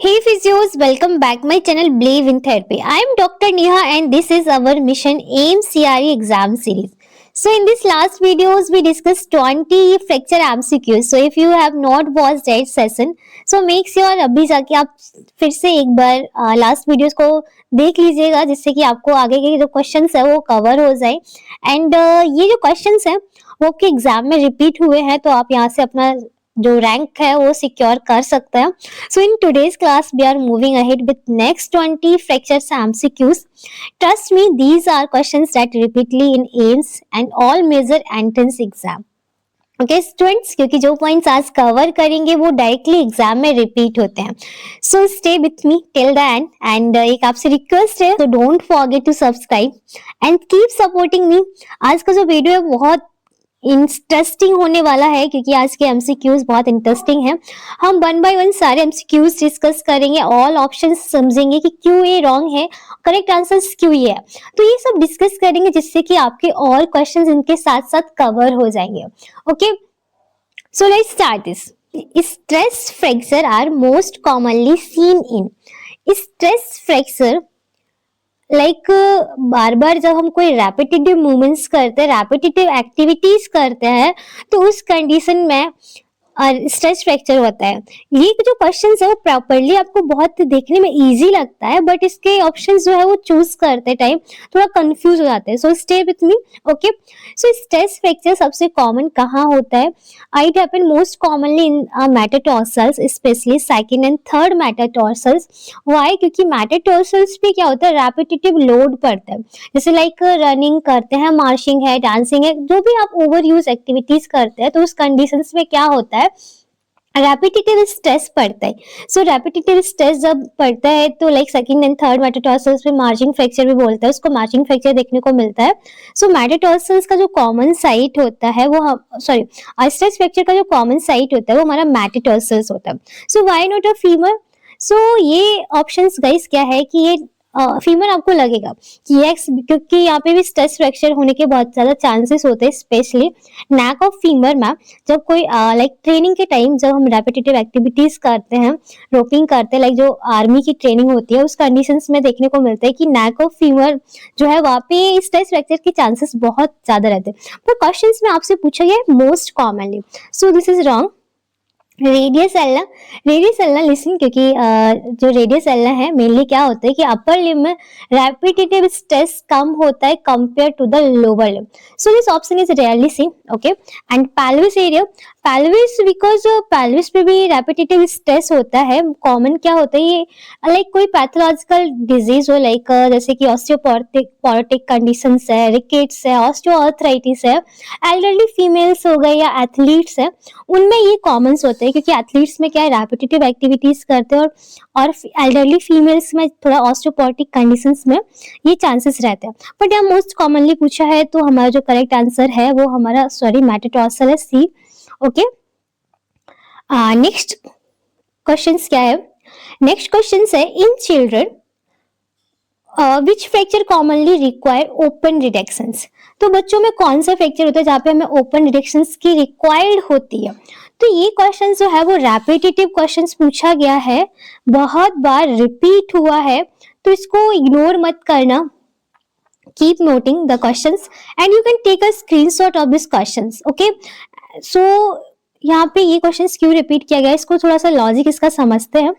Hey physios, welcome back my channel Believe in Therapy. I am Dr. Neha and this is our mission AIM CRE exam series. So in this last videos we discussed 20 fracture MCQs. So if you have not watched that session, so make sure अभी जाके आप फिर से एक बार last videos को देख लीजिएगा जिससे कि आपको आगे के जो क्वेश्चंस है वो कवर हो जाए एंड ये जो क्वेश्चंस है वो आपके एग्जाम में रिपीट हुए हैं तो आप यहाँ से अपना जो रैंक है वो सिक्योर कर सकते हैं. So in today's class, we are moving ahead with next 20 fractures MCQs. Trust me, these are questions that repeatedly in AIMS and all major entrance exam. Okay students, क्योंकि जो पॉइंट्स आज cover करेंगे वो directly exam में repeat होते हैं. So stay with me till the end and एक आपसे रिक्वेस्ट है, तो don't forget to subscribe and keep supporting me. आज का जो वीडियो है बहुत इंटरेस्टिंग होने वाला है क्योंकि आज के एमसीक्यूज बहुत इंटरेस्टिंग है. हम वन बाय वन सारे एमसीक्यूज डिस्कस करेंगे, ऑल ऑप्शंस समझेंगे कि क्यों ये रॉन्ग है, करेक्ट आंसर क्यों ये है. तो ये सब डिस्कस करेंगे जिससे कि आपके ऑल क्वेश्चंस इनके साथ साथ कवर हो जाएंगे. Okay, so let's start this. Stress fracture are most commonly seen in. Stress fracture like बार बार जब हम कोई रैपिटेटिव मूवमेंट्स करते हैं, रैपिटेटिव एक्टिविटीज करते हैं, तो उस कंडीशन में स्ट्रेस फ्रैक्चर होता है. ये जो क्वेश्चन है वो प्रॉपरली आपको बहुत देखने में इजी लगता है, बट इसके ऑप्शंस जो है वो चूज करते टाइम थोड़ा कंफ्यूज हो जाते हैं. So stay with me. Okay, so stress fracture सबसे कॉमन कहाँ होता है? It happen most commonly in metatarsals, specially second and third metatarsals. Why? क्योंकि मेटाटार्सल्स पे क्या होता है, रैपिटेटिव लोड पड़ता है. जैसे लाइक रनिंग करते हैं, मार्चिंग है, डांसिंग है, जो भी आप ओवर यूज एक्टिविटीज करते हैं, तो उस कंडीशंस में क्या होता है, रेपिटेटिव स्ट्रेस पड़ता है. सो रेपिटेटिव स्ट्रेस जब पड़ता है तो like second and third metatarsals पे मार्चिंग फ्रैक्चर भी बोलता है, उसको मार्चिंग फ्रैक्चर देखने को मिलता है. सो मेटाटार्सल्स का जो कॉमन साइट होता है वो स्ट्रेस फ्रैक्चर का जो कॉमन साइट होता है वो हमारा मेटाटार्सल्स होता है. So why not a femur? So ये ऑप्शंस गाइस क्या है कि ये फीमर आपको लगेगा कि यस, क्योंकि यहाँ पे भी स्ट्रेस फ्रैक्चर होने के बहुत ज्यादा चांसेस होते हैं, स्पेशली नेक ऑफ फीमर में. जब कोई लाइक ट्रेनिंग के टाइम जब हम रेपिटेटिव एक्टिविटीज करते हैं, रोपिंग करते हैं, लाइक जो आर्मी की ट्रेनिंग होती है, उस कंडीशंस में देखने को मिलता है कि नेक ऑफ फीमर जो है वहाँ पे स्ट्रेस फ्रैक्चर के चांसेस बहुत ज्यादा रहते हैं. पर क्वेश्चन में आपसे पूछा गया है most commonly, so this is wrong. Radius ulna listen, क्योंकि जो रेडियस एल्ना है मेनली क्या होता है कि अपर लिम्ब में रैपिटेटिव स्ट्रेस कम होता है compare to the lower limb. So this option is rarely seen. Okay, and pelvis area, pelvis because pelvis पे भी रैपिटेटिव स्ट्रेस होता है. कॉमन क्या होता है, ये लाइक कोई पैथोलॉजिकल डिजीज हो, लाइक जैसे कि ऑस्टियोपोरोटिक कंडीशंस है, रिकेट्स है, ऑस्टियोआर्थराइटिस है, एल्डरली फीमेल्स हो गए या एथलीट्स है, उनमें ये कॉमन होते हैं क्योंकि एथलीट्स में क्या है, रैपिटेटिव एक्टिविटीज करते हैं और एल्डरली फीमेल्स में थोड़ा ऑस्टियोपोरोटिक कंडीशंस में ये चांसेस रहते हैं. बट यहाँ मोस्ट कॉमनली पूछा है तो हमारा जो करेक्ट आंसर है वो हमारा मेटाटार्सल है, सी. ओके, नेक्स्ट क्वेश्चंस क्या है? नेक्स्ट क्वेश्चंस है in children which fracture commonly require open reductions. तो बच्चों में कौन सा फ्रैक्चर होता है जहाँ पे हमें ओपन रिडक्शंस की रिक्वायर्ड होती है? तो ये क्वेश्चन जो है वो रैपिटेटिव क्वेश्चंस पूछा गया है, बहुत बार रिपीट हुआ है, तो इसको इग्नोर मत करना. Keep noting the questions and you can take a screenshot of this questions. Okay, so यहाँ पे ये क्वेश्चंस क्यों रिपीट किया गया, इसको थोड़ा सा लॉजिक इसका समझते हैं.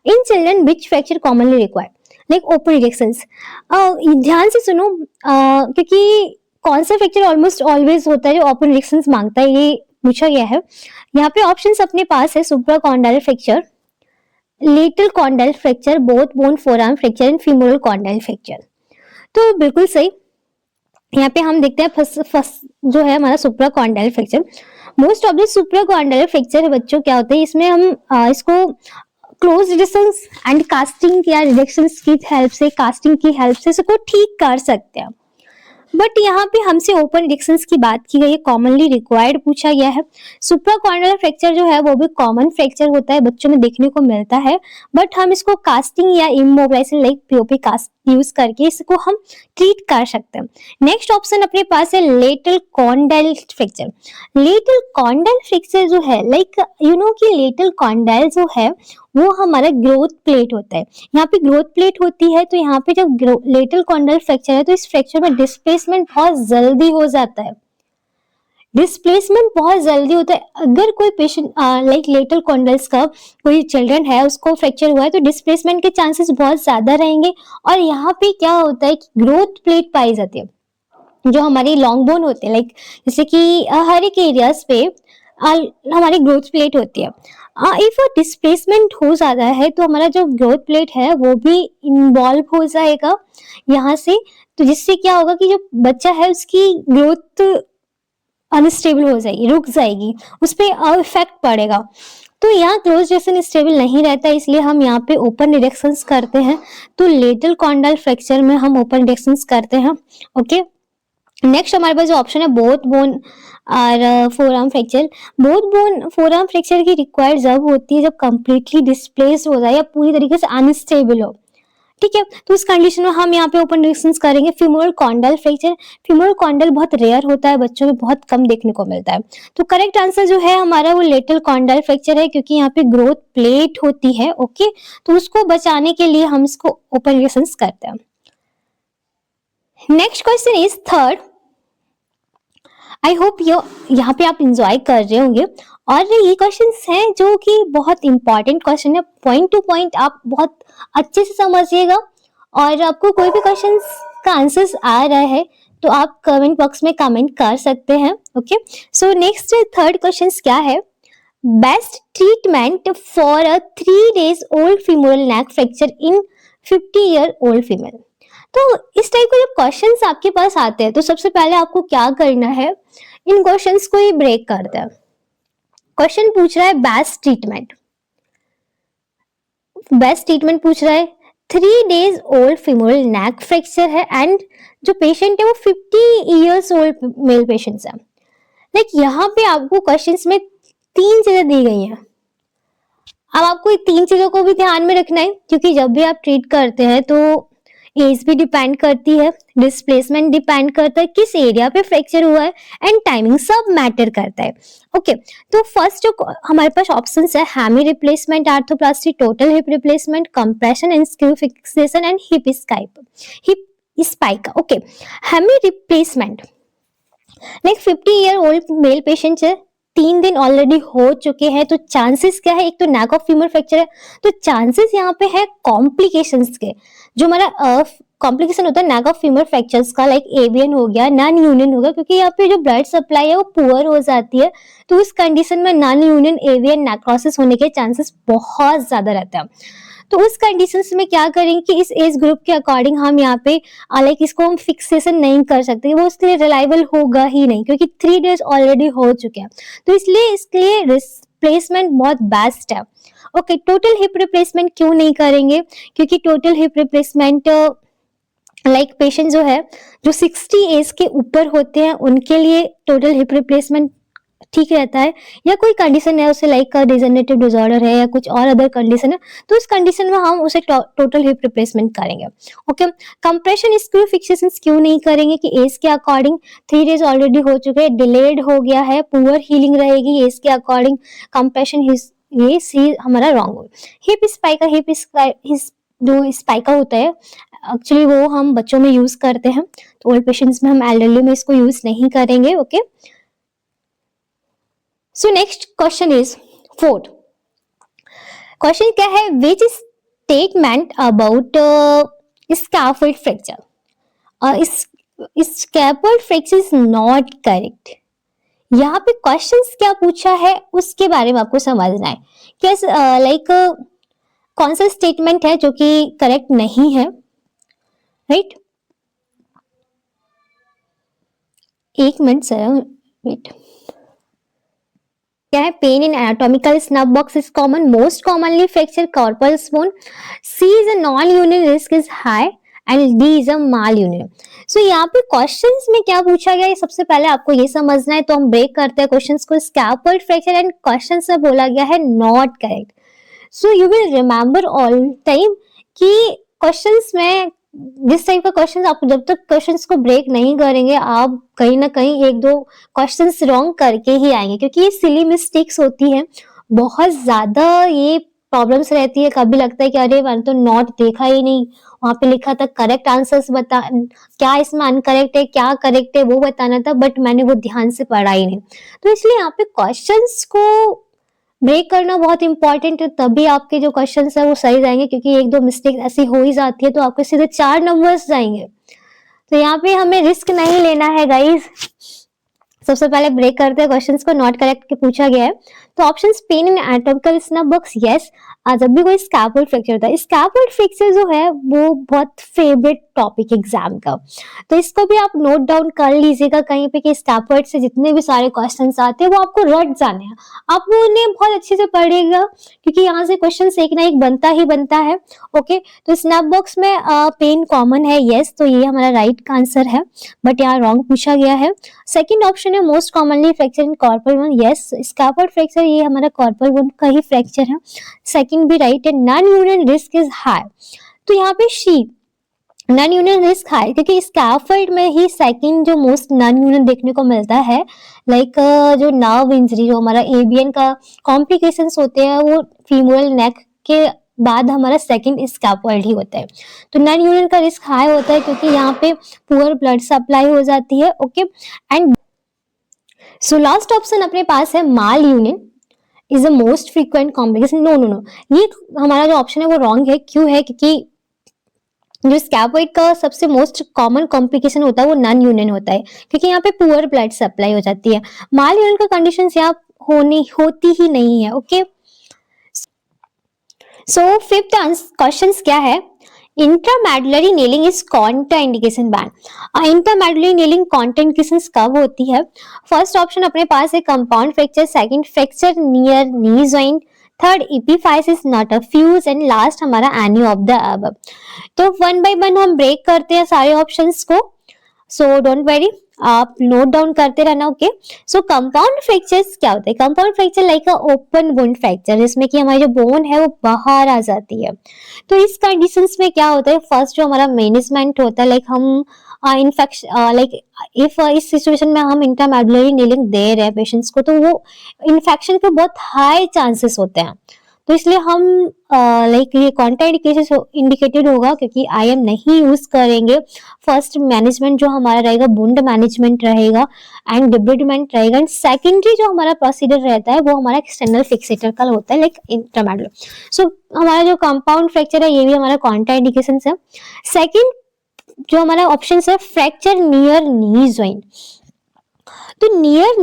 In children which fracture commonly required like open reductions. ध्यान से सुनो, क्योंकि कौन सा फ्रैक्चर ऑलमोस्ट ऑलवेज होता है जो ओपन रिडक्शंस मांगता है, ये पूछा गया है. यहाँ पे ऑप्शंस अपने पास है supracondylar fracture, lateral condylar fracture, both bone forearm fracture and femoral condylar fracture. तो बिल्कुल सही. यहाँ पे हम देखते हैं फर्स्ट जो है हमारा supracondylar fracture. Most of the supracondylar fracture बच्चों क्या होते हैं, इसमें हम इसको क्लोज रिडक्शंस एंड कास्टिंग या रिडक्शंस की हेल्प से, कास्टिंग की हेल्प से इसको ठीक कर सकते हैं. बट यहाँ पे हमसे ओपन रिडक्शंस की बात की गई है, कॉमनली रिक्वायर्ड पूछा गया है. सुप्राकॉन्डाइल फ्रैक्चर जो है वो भी कॉमन फ्रैक्चर होता है, बच्चों में देखने को मिलता है, बट हम इसको कास्टिंग या इमोबिलाइजेशन लाइक पीओपी यूज करके इसको हम ट्रीट कर सकते हैं। नेक्स्ट ऑप्शन अपने पास है lateral condylar fracture. Lateral condylar fracture जो है लाइक यू नो कि लेटरल कॉन्डाइल जो है वो हमारा ग्रोथ प्लेट होता है। यहाँ पे ग्रोथ प्लेट होती है, तो यहाँ पे जब लेटरल कॉन्डाइल फ्रैक्चर है तो इस फ्रैक्चर में डिस्प्लेसमेंट बहुत जल्दी हो जाता है। डिस्प्लेसमेंट बहुत जल्दी होता है। अगर कोई पेशेंट लाइक लेटरल कॉन्डाइल्स का कोई चिल्ड्रन है उसको फ्रैक्चर हुआ है तो डिस्प्लेसमेंट के चांसेस बहुत ज्यादा रहेंगे। और यहाँ पे क्या होता है कि ग्रोथ प्लेट पाई जाती है जो हमारी लॉन्ग बोन होते हैं, लाइक जैसे कि हर एक एरियाज पे हमारी ग्रोथ प्लेट होती है। इफ डिस्प्लेसमेंट हो जाता है तो हमारा जो ग्रोथ प्लेट है वो भी इन्वॉल्व हो जाएगा यहाँ से, तो जिससे क्या होगा कि जो बच्चा है उसकी ग्रोथ अनस्टेबल हो जाएगी, रुक जाएगी, उस पर इफेक्ट पड़ेगा। तो यहाँ क्लोज रिएक्शन स्टेबल नहीं रहता, इसलिए हम यहाँ पे ओपन रिएक्शंस करते हैं। तो लेटरल कॉन्डाइल फ्रैक्चर में हम ओपन रिएक्शंस करते हैं। ओके, नेक्स्ट हमारे पास जो ऑप्शन है बोथ बोन और forearm fracture. Both bone forearm fracture की रिक्वायर्ड जब होती है जब कंप्लीटली डिस्प्लेस हो जाए या पूरी तरीके से अनस्टेबल हो। ठीक है, तो इस कंडीशन में हम यहाँ पे ओपन रिएक्शंस करेंगे। Femoral condylar fracture, femoral condyle बहुत रेयर होता है, बच्चों में बहुत कम देखने को मिलता है। तो करेक्ट आंसर जो है हमारा वो लेटरल कॉन्डाइल फ्रैक्चर है, क्योंकि यहाँ पे ग्रोथ प्लेट होती है। ओके, तो उसको बचाने के लिए हम इसको ओपन रिएक्शंस करते हैं। Next question is third. I hope यहाँ पे आप इंजॉय कर रहे होंगे, और ये क्वेश्चंस हैं जो कि बहुत इंपॉर्टेंट क्वेश्चन है। पॉइंट टू पॉइंट आप बहुत अच्छे से समझिएगा, और आपको कोई भी क्वेश्चंस का आंसर्स आ रहा है तो आप कमेंट बॉक्स में कमेंट कर सकते हैं। Okay, so next third question क्या है? Best treatment for a 3 days old femoral neck fracture in 50-year old female. तो इस टाइप के जब क्वेश्चंस आपके पास आते हैं तो सबसे पहले आपको क्या करना है, इन क्वेश्चंस को ही ब्रेक करते हैं। क्वेश्चन पूछ रहा है बेस्ट ट्रीटमेंट, बेस्ट ट्रीटमेंट पूछ रहा है। 3 days ओल्ड फीमोरल नेक फ्रैक्चर है एंड जो पेशेंट है वो 50 years ओल्ड मेल पेशेंट है। लाइक यहाँ पे आपको क्वेश्चंस में 3 चीजें दी गई हैं। अब आपको इन 3 चीजों को भी ध्यान में रखना है, क्योंकि जब भी आप ट्रीट करते हैं तो एज भी डिपेंड करती है, डिस्प्लेसमेंट डिपेंड करता है, किस एरिया पे फ्रैक्चर हुआ है, एंड टाइमिंग सब मैटर करता है। ओके, तो फर्स्ट जो हमारे पास ऑप्शंस है hemi replacement, arthroplasty, total hip replacement, compression and screw fixation and hip spica. Okay, hemi replacement like 50-year old male patient है, 3 दिन ऑलरेडी हो चुके हैं, तो चांसेस क्या है? एक तो नेक ऑफ फीमर फ्रैक्चर है, तो चांसेस यहाँ पे है कॉम्प्लिकेशंस के। जो हमारा कॉम्प्लिकेशन होता है नेक ऑफ फीमर फ्रैक्चर्स का, लाइक एवियन हो गया, नॉन यूनियन हो गया, क्योंकि यहाँ पे जो ब्लड सप्लाई है वो पुअर हो जाती है, तो उस कंडीशन में नॉन यूनियन एवियन नेक्रोसिस होने के चांसेस बहुत ज्यादा रहता है। तो उस कंडीशंस में क्या करेंगे कि इस एज ग्रुप के अकॉर्डिंग हम यहाँ पे लाइक इसको हम फिक्सेशन नहीं कर सकते, वो उसके लिए रिलायबल होगा ही नहीं, क्योंकि 3 days ऑलरेडी हो चुके हैं, तो इसलिए इसके लिए रिप्लेसमेंट बहुत बेस्ट है। ओके, टोटल हिप रिप्लेसमेंट क्यों नहीं करेंगे? क्योंकि total hip replacement like patient जो है जो 60 एज के ऊपर होते हैं उनके लिए टोटल हिप रिप्लेसमेंट ठीक रहता है, या कोई कंडीशन है उसे लाइक डिजेनरेटिव डिसऑर्डर है या कुछ और अदर कंडीशन है, तो उस कंडीशन में हम उसे टोटल हिप रिप्लेसमेंट करेंगे। ओके, कंप्रेशन स्क्रू फिक्सेशन क्यों नहीं करेंगे? कि एज के अकॉर्डिंग 3 days ऑलरेडी हो चुके हैं, डिलेड हो गया है, पुअर हीलिंग रहेगी एज के अकॉर्डिंग, कंप्रेशन ये सी हमारा रॉन्ग हो। हिप स्पाइका, जो स्पाइका होता है एक्चुअली वो हम बच्चों में यूज करते हैं, तो ओल्ड पेशेंट्स में हम एल्डरली में इसको यूज नहीं करेंगे। Okay, so next question is fourth question क्या है? Which statement about scaffold fracture, scaffold fracture is not correct. यहाँ पे क्वेश्चंस क्या पूछा है उसके बारे में आपको समझना है। क्या लाइक कौन सा स्टेटमेंट है जो कि करेक्ट नहीं है, राइट? एक मिनट सर, वेट। क्या है? Pain in anatomical snuff box is common, most commonly fracture carpal bone, C is a non union risk is high, and D is a malunion. So यहाँ पे questions में क्या पूछा गया है सबसे पहले आपको ये समझना है, तो हम ब्रेक करते हैं क्वेश्चंस को। स्कैफोल्ड फ्रैक्चर एंड क्वेश्चन में बोला गया है not correct. So you will remember all time कि क्वेश्चंस में जिस टाइप का क्वेश्चन, आप जब तक क्वेश्चंस को ब्रेक नहीं करेंगे, आप कहीं ना कहीं एक दो क्वेश्चंस रॉन्ग करके ही आएंगे, क्योंकि ये सिली मिस्टेक्स होती है, बहुत ज्यादा ये प्रॉब्लम्स रहती है। कभी लगता है कि अरे मैंने तो नोट देखा ही नहीं, वहां पे लिखा था करेक्ट आंसर्स बता, क्या इसमें अनकरेक्ट है क्या करेक्ट है वो बताना था, बट मैंने वो ध्यान से पढ़ा ही नहीं। तो इसलिए यहाँ पे क्वेश्चंस को ब्रेक करना बहुत इंपॉर्टेंट है, तभी आपके जो क्वेश्चन है वो सही जाएंगे, क्योंकि एक दो मिस्टेक ऐसी हो ही जाती है तो आपके सीधे 4 नंबर्स जाएंगे। तो यहाँ पे हमें रिस्क नहीं लेना है गाइस। सबसे पहले ब्रेक करते हैं क्वेश्चंस को, नॉट करेक्ट के पूछा गया है। तो option pain in anatomical snuff box, yes. जब भी कोई स्कैपुलर फ्रैक्चर होता है, स्कैपुलर फ्रैक्चर जो है वो बहुत फेवरेट टॉपिक एग्जाम का, तो इसको भी आप नोट डाउन कर लीजिएगा कहीं पे कि स्कैपुलर से जितने भी सारे क्वेश्चंस आते हैं वो आपको रट जाने हैं, आप वो उन्हें बहुत अच्छे से पढ़िएगा, क्योंकि यहाँ से क्वेश्चन एक ना एक बनता ही बनता है। ओके, तो स्नैप बॉक्स में पेन कॉमन है, यस, तो ये हमारा राइट आंसर है, बट यहाँ रॉन्ग पूछा गया है। सेकंड ऑप्शन है most commonly fracture in carpal bone, yes, scapular fracture ये हमारा कॉर्पल बोन का ही फ्रैक्चर है, सेकंड भी राइट है। Non union risk is high, तो यहाँ पे see non union risk high, क्योंकि स्कैफोल्ड में ही सेकंड जो मोस्ट नॉन यूनियन देखने को मिलता है। लाइक जो नर्व इंजरी, जो हमारा एबीएन का कॉम्प्लिकेशंस होते हैं वो फीमोरल नेक के बाद हमारा सेकंड स्कैफोल्ड ही होता है। तो नॉन यूनियन का रिस्क हाई होता है क्योंकि यहाँ पे पुअर ब्लड सप्लाई हो जाती है। Okay, and so last option अपने पास है malunion is the most frequent complication. No no no, ये हमारा जो ऑप्शन है वो रॉन्ग है। क्यों है? क्योंकि जो स्कैफोल्ड का सबसे मोस्ट कॉमन कॉम्प्लिकेशन होता है वो नॉन यूनियन होता है, क्योंकि यहाँ पे पुअर ब्लड सप्लाई हो जाती है। माल यूनियन का कंडीशन यहाँ होती ही नहीं है। ओके, सो फिफ्थ क्वेश्चन क्या है? Intramedullary nailing is contraindication ban. Intramedullary nailing contraindication कब होती है? फर्स्ट ऑप्शन अपने पास है compound fracture, second fracture near knee joint, third epiphysis not a fuse, and last हमारा एनी ऑफ द अबव। तो वन बाय वन हम break करते हैं सारे ऑप्शंस को, सो डोंट वेरी, आप नोट डाउन करते रहना। ओके, सो कंपाउंड फ्रैक्चर्स क्या होते हैं? Compound fracture like a open bone fracture, जिसमें कि हमारी जो बोन है वो बाहर आ जाती है। तो इस कंडीशंस में क्या होता है? फर्स्ट जो हमारा मैनेजमेंट होता है, लाइक हम इन्फेक्शन, लाइक इफ इस सिचुएशन में हम इंट्रामेडुलरी नेलिंग दे रहे हैं पेशेंट्स को, तो वो इन्फेक्शन के बहुत हाई चांसेस होते हैं। तो इसलिए हम लाइक ये कॉन्ट्राइंडिकेशंस इंडिकेटेड होगा, क्योंकि आईएम नहीं यूज करेंगे। फर्स्ट मैनेजमेंट जो हमारा रहेगा वुंड मैनेजमेंट रहेगा एंड डिब्रिडमेंट रहेगा, एंड सेकेंडरी जो हमारा प्रोसीजर रहता है वो हमारा एक्सटर्नल फिक्सेटर का होता है, लाइक इंट्रामेडुलर। सो हमारा जो कंपाउंड फ्रैक्चर है ये भी हमारा कॉन्ट्राइंडिकेशन है। सेकेंड जो हमारा ऑप्शन है फ्रैक्चर नियर नी जॉइंट, तो नियर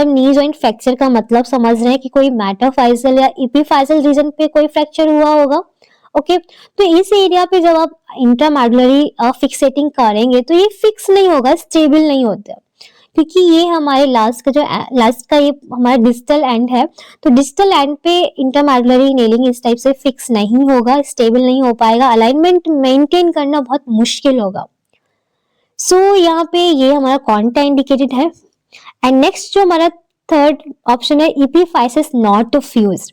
नी जॉइंट फ्रैक्चर का मतलब समझ रहे हैं कि कोई मेटाफाइजल या इपीफाइजल रीजन पे कोई फ्रैक्चर हुआ होगा। ओके, तो इस एरिया पे जब आप इंट्रामेडुलरी फिक्सेटिंग करेंगे तो ये फिक्स नहीं होगा, स्टेबल नहीं होता, क्योंकि ये हमारे लास्ट का ये हमारा डिस्टल एंड है। तो डिस्टल एंड पे इंट्रामेडुलरी नेलिंग इस टाइप से फिक्स नहीं होगा, स्टेबल नहीं हो पाएगा, अलाइनमेंट मेंटेन करना बहुत मुश्किल होगा। सो यहाँ पे ये हमारा कॉन्ट्रा इंडिकेटेड है। एंड नेक्स्ट जो हमारा थर्ड ऑप्शन है epiphysis not fuse,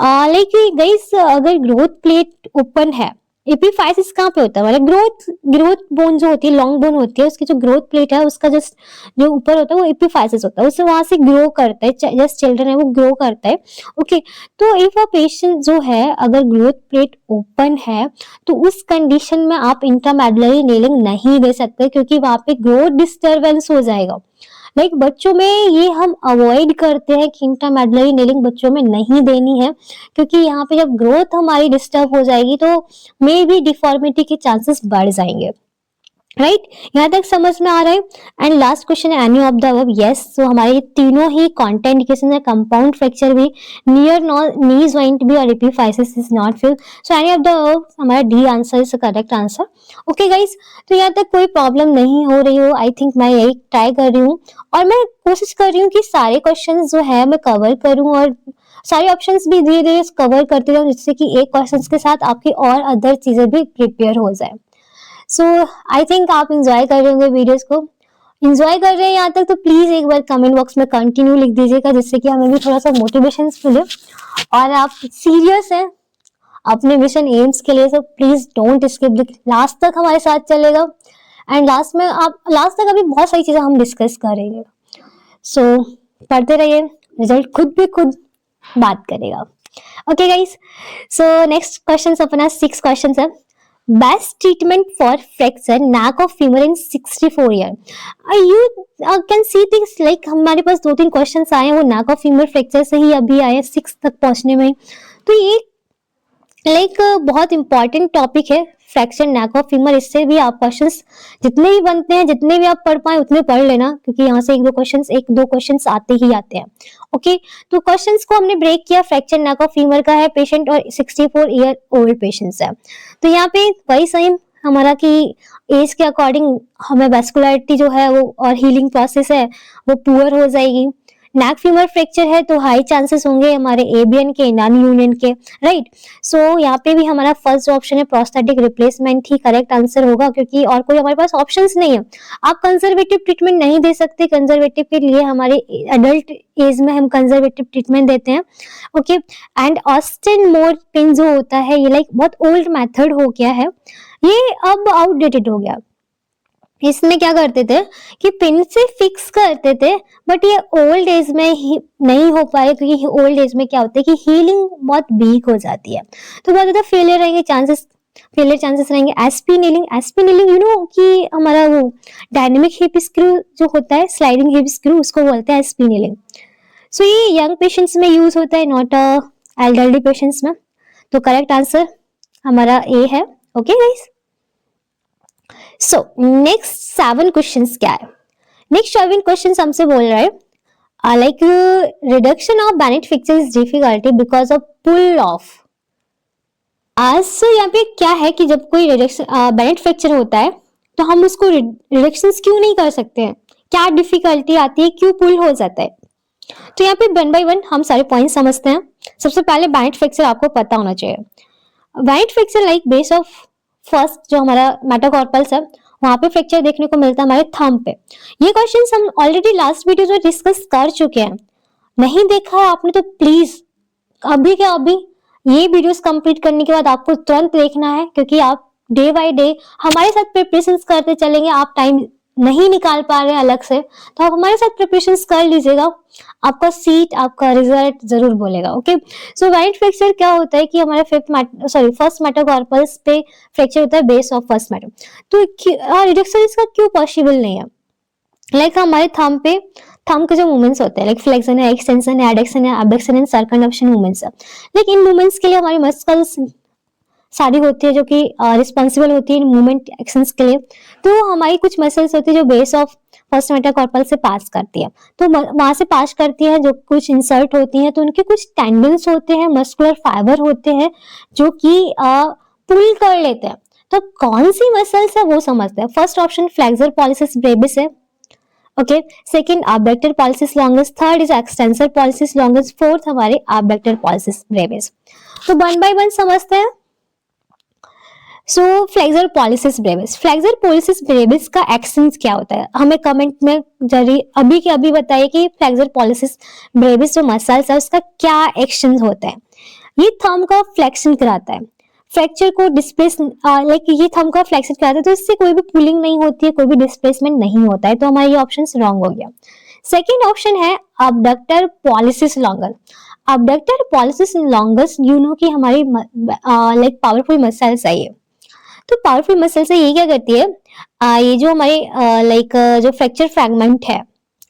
like guys अगर ग्रोथ प्लेट ओपन है, एपीफाइसिस कहाँ पे होता है? मतलब ग्रोथ बोन जो होती है, लॉन्ग बोन होती है, उसकी जो ग्रोथ प्लेट है उसका जस्ट जो ऊपर होता है वो एपीफाइसिस होता है, उससे वहां से ग्रो करता है, जस्ट चिल्ड्रन है वो ग्रो करता है। ओके, तो इफ अ पेशेंट जो है अगर ग्रोथ प्लेट ओपन है तो उस कंडीशन में आप इंट्रामेडुलरी नेलिंग नहीं दे सकते, क्योंकि वहां पे ग्रोथ डिस्टर्बेंस हो जाएगा। लाइक बच्चों में ये हम अवॉइड करते हैं कि इंट्रामेडुलरी नेलिंग बच्चों में नहीं देनी है, क्योंकि यहाँ पे जब ग्रोथ हमारी डिस्टर्ब हो जाएगी तो मे बी डिफॉर्मिटी के चांसेस बढ़ जाएंगे। राइट, यहाँ तक समझ में आ रहा है। एंड लास्ट क्वेश्चन है any of the above, yes. So हमारे तीनों ही कॉन्ट्रा इंडिकेशन है, कंपाउंड फ्रैक्चर भी, नियर नी जॉइंट भी और epiphysis is not fuse. So any of the above हमारा D answer is correct answer. Okay guys, तो यहाँ तक कोई प्रॉब्लम नहीं हो रही हो, आई थिंक मैं यही ट्राई कर रही हूँ और मैं कोशिश कर रही हूँ कि सारे क्वेश्चन जो है मैं कवर करूँ और सारे ऑप्शंस भी धीरे धीरे कवर करते जाऊँ, जिससे कि एक क्वेश्चन के साथ आपकी और अदर चीजें भी प्रिपेयर हो जाए। सो आई थिंक आप इंजॉय कर रहे होंगे वीडियोस को। इंजॉय कर रहे हैं यहाँ तक तो प्लीज एक बार कमेंट बॉक्स में कंटिन्यू लिख दीजिएगा, जिससे कि हमें भी थोड़ा सा मोटिवेशन मिले और आप सीरियस हैं, अपने मिशन एम्स के लिए। So please don't skip, last तक हमारे साथ चलेगा एंड लास्ट में आप लास्ट तक अभी बहुत सारी चीजें हम डिस्कस करेंगे। सो पढ़ते रहिए, रिजल्ट खुद भी खुद बात करेगा। Okay guys, so next question अपना 6 क्वेश्चन है। Best treatment for fracture neck of femur in 64 year. You can see things like हमारे पास 2-3 क्वेश्चंस आए हैं वो neck of femur फ्रैक्चर से ही अभी आए 6 तक पहुंचने में। तो ये लाइक बहुत इंपॉर्टेंट टॉपिक है फ्रैक्चर नेक ऑफ फीमर। इससे भी आप क्वेश्चंस जितने भी बनते हैं, जितने भी आप पढ़ पाए उतने पढ़ लेना, क्योंकि यहाँ से एक दो क्वेश्चंस आते ही आते हैं। ओके, तो क्वेश्चंस को हमने ब्रेक किया। फ्रैक्चर नेक ऑफ फीमर का है पेशेंट और 64 ईयर ओल्ड पेशेंट्स है। तो यहाँ पे वही सेम हमारा कि एज के अकॉर्डिंग हमें वैस्कुलरिटी जो है वो और हीलिंग प्रोसेस है वो पुअर हो जाएगी। नेक फीमर फ्रैक्चर है तो हाई चांसेस होंगे हमारे एबीएन के, नॉन यूनियन के, राइट। सो यहाँ पे भी हमारा फर्स्ट ऑप्शन है प्रोस्थेटिक रिप्लेसमेंट ही करेक्ट आंसर होगा, क्योंकि और कोई हमारे पास ऑप्शंस नहीं है। आप कंजर्वेटिव ट्रीटमेंट नहीं दे सकते, कंजर्वेटिव के लिए हमारे एडल्ट एज में हम कंजर्वेटिव ट्रीटमेंट देते हैं। Okay, and Austin more pin जो होता है ये लाइक बहुत ओल्ड मेथड हो गया है, ये अब आउटडेटेड हो गया। इसमें क्या करते थे कि पिन से फिक्स करते थे, बट ये ओल्ड एज में ही नहीं हो पाए, क्योंकि ओल्ड एज में क्या होता है कि हीलिंग बहुत वीक हो जाती है, तो बहुत ज्यादा फेलियर चांसेस रहेंगे। एसपी नीलिंग यू नो कि हमारा वो डायनेमिक हिप स्क्रू जो होता है, स्लाइडिंग हिप स्क्रू, उसको बोलते हैं एसपी नीलिंग। सो ये यंग पेशेंट्स में यूज होता है, नॉट एल्डरली पेशेंट्स में। तो करेक्ट आंसर हमारा ए है। Okay guys, so next 7 questions क्या है? नेक्स्ट 7 क्वेश्चंस हमसे बोल रहा है like reduction of Bennett fracture is difficulty because of pull off. आज से यहाँ पे क्या है कि जब कोई रिडक्शन बेनेट फ्रैक्चर होता है तो हम उसको रिडक्शन क्यों नहीं कर सकते हैं, क्या डिफिकल्टी आती है, क्यों पुल हो जाता है? तो यहाँ पे 1 बाय 1 हम सारे पॉइंट समझते हैं। सबसे पहले बेनेट फ्रैक्चर आपको पता होना चाहिए। Bennett fracture like base of first जो हमारा मेटाकार्पल्स है वहां पे फ्रैक्चर देखने को मिलता है हमारे थंब पे। ये क्वेश्चंस हम ऑलरेडी लास्ट वीडियो में डिस्कस कर चुके हैं, नहीं देखा है आपने तो प्लीज अभी के अभी ये वीडियोस कंप्लीट करने के बाद आपको तुरंत देखना है, क्योंकि आप डे बाय डे हमारे साथ प्रिपरेशन करते चलेंगे। आप टाइम नहीं निकाल पा रहे अलग से तो आप हमारे साथ प्रिपरेशन कर लीजिएगा, आपका सीट आपका रिजल्ट जरूर बोलेगा। ओके, सो बेनेट फ्रैक्चर क्या होता है कि हमारे फर्स्ट मेटाकार्पल्स पे फ्रैक्चर होता है बेस ऑफ फर्स्ट मेटा। तो रिडक्शन इसका क्यों पॉसिबल नहीं है? लाइक हमारे थंब के जो मूवमेंट्स होते हैं लाइक फ्लेक्शन है, एक्सटेंशन है, एडक्शन है, एबडक्शन एंड सर्कमडक्शन मूवमेंट्स है। लेकिन इन मूवमेंट्स के लिए हमारी मस्कल्स सारी होती है जो कि रिस्पॉन्सिबल होती है इन मूवमेंट एक्शंस के लिए। तो हमारी कुछ मसल्स होती है जो बेस ऑफ फर्स्ट मेटाकार्पल से पास करती है, तो वहां से पास करती है, जो कुछ इंसर्ट होती है, तो उनके कुछ टेंडन्स होते हैं, मस्कुलर फाइबर होते हैं जो कि पुल कर लेते हैं। तो कौन सी मसल्स है वो समझते हैं। First option flexor pollicis brevis है। Okay, second abductor pollicis longus, third is extensor pollicis longus, fourth हमारे abductor pollicis brevis। तो 1 बाय 1 समझते हैं। So flexor pollicis brevis, flexor pollicis brevis का एक्शन क्या होता है हमें कमेंट में जरूर अभी के अभी बताइए कि फ्लेक्सर पॉलिसिस ब्रेविस जो मसल्स है उसका क्या एक्शन होता है। ये थंब का फ्लेक्शन कराता है, फ्रैक्चर को डिस्प्लेस लाइक ये थंब का फ्लेक्शन कराता है, तो इससे कोई भी पुलिंग नहीं होती है, कोई भी डिस्प्लेसमेंट नहीं होता है। तो हमारा ये ऑप्शन रॉन्ग हो गया। सेकेंड ऑप्शन है abductor pollicis longus। abductor pollicis longus you know कि हमारी लाइक पावरफुल मसल्स है ये। तो पावरफुल मसल्स है, ये क्या करती है ये जो हमारे लाइक जो फ्रैक्चर फ्रैगमेंट है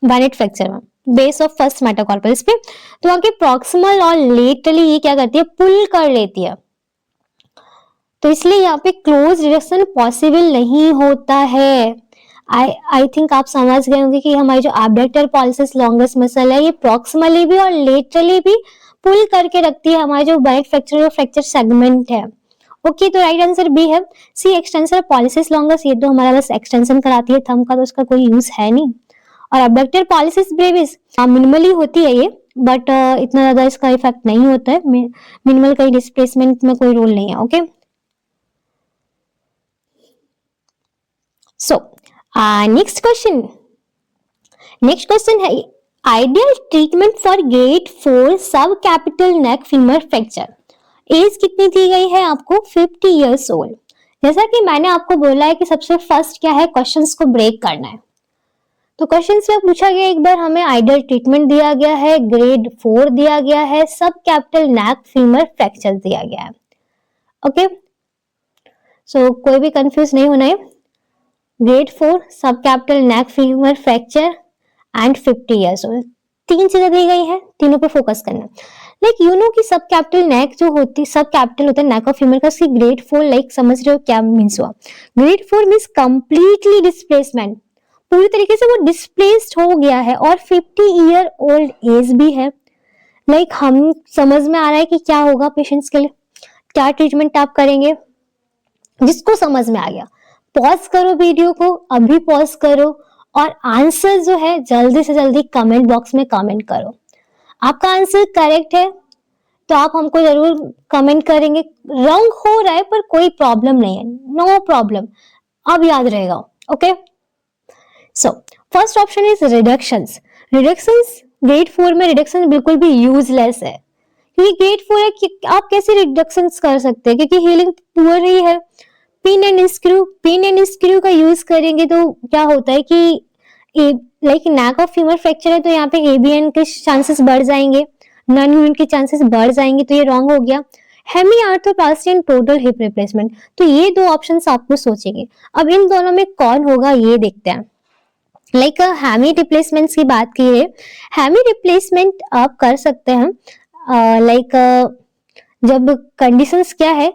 बेनेट फ्रैक्चर में बेस ऑफ फर्स्ट मेटाकार्पल्स पे, तो वहां के प्रॉक्सिमल और लेटरली ये क्या करती है पुल कर लेती है। तो इसलिए यहाँ पे क्लोज रिडक्शन पॉसिबल नहीं होता है। आई थिंक आप समझ गए होंगे कि हमारी जो abductor pollicis longus मसल है ये प्रॉक्सिमली भी और लेटरली भी पुल करके रखती है हमारे जो बेनेट फ्रैक्चर और फ्रैक्चर सेगमेंट है। ओके, तो राइट आंसर बी है। सी एक्सटेंसर पॉलिसिस लॉन्गस, ये तो हमारा बस एक्सटेंशन कराती है थंब का, तो उसका कोई यूज है नहीं। और abductor pollicis brevis मिनिमली होती है ये, बट इतना ज्यादा इसका इफेक्ट नहीं होता है, मिनिमल कहीं डिस्प्लेसमेंट में कोई रोल नहीं है। ओके, सो नेक्स्ट क्वेश्चन है आइडियल ट्रीटमेंट फॉर ग्रेड 4 सब कैपिटल नेक फीमर फ्रैक्चर। एज कितनी दी गई है आपको? 50 ईयर्स ओल्ड। जैसा कि मैंने आपको बोला है कि सबसे फर्स्ट क्या है, क्वेश्चंस को ब्रेक करना है। तो क्वेश्चंस में पूछा गया एक बार हमें आइडियल ट्रीटमेंट दिया गया है, ग्रेड 4 दिया गया है, सब कैपिटल नेक फीमर फ्रैक्चर दिया गया है। ओके, सो कोई भी कंफ्यूज नहीं होना है। ग्रेड 4 सब capital neck femur fracture and 50 years old, तीन चीजें दी गई है, तीनों पे फोकस करना। लाइक यू नो कि सब कैपिटल नेक जो होती, सब कैपिटल होता है नेक ऑफ फीमर का, उसकी ग्रेड 4 लाइक समझ रहे हो क्या मीन्स हुआ? ग्रेड 4 मीन्स कंप्लीटली डिस्प्लेसमेंट, पूरी तरीके से वो डिस्प्लेस्ड हो गया है, और 50 ईयर ओल्ड एज भी है। लाइक हम समझ में आ रहा है कि क्या होगा पेशेंट्स के लिए, क्या ट्रीटमेंट आप करेंगे। जिसको समझ में आ गया पॉज करो वीडियो को, अभी पॉज करो, और आंसर जो है जल्दी से जल्दी कमेंट बॉक्स में कमेंट करो। आपका आंसर करेक्ट है तो आप हमको जरूर कमेंट करेंगे, रॉन्ग हो रहा है पर कोई प्रॉब्लम नहीं है, नो प्रॉब्लम, अब याद रहेगा। Okay, so first option is reductions. Reductions grade 4 में रिडक्शन बिल्कुल भी यूजलेस है, क्योंकि ग्रेड 4 है कि आप कैसे रिडक्शंस कर सकते हैं, क्योंकि हीलिंग पुअर ही है। Pin and screw, pin and screw का यूज करेंगे तो क्या होता है कि like neck of femur fracture है तो यहाँ पे एबीएन के चांसेस बढ़ जाएंगे, नॉन यूनिट के चांसेस बढ़ जाएंगे, तो ये रॉन्ग हो गया। Hemi arthroplasty and total hip replacement, तो ये दो ऑप्शंस आपको सोचेंगे। अब इन दोनों में कौन होगा ये देखते हैं। लाइक हैमी रिप्लेसमेंट्स की बात की है, हैमी रिप्लेसमेंट आप कर सकते हैं लाइक जब कंडीशंस क्या है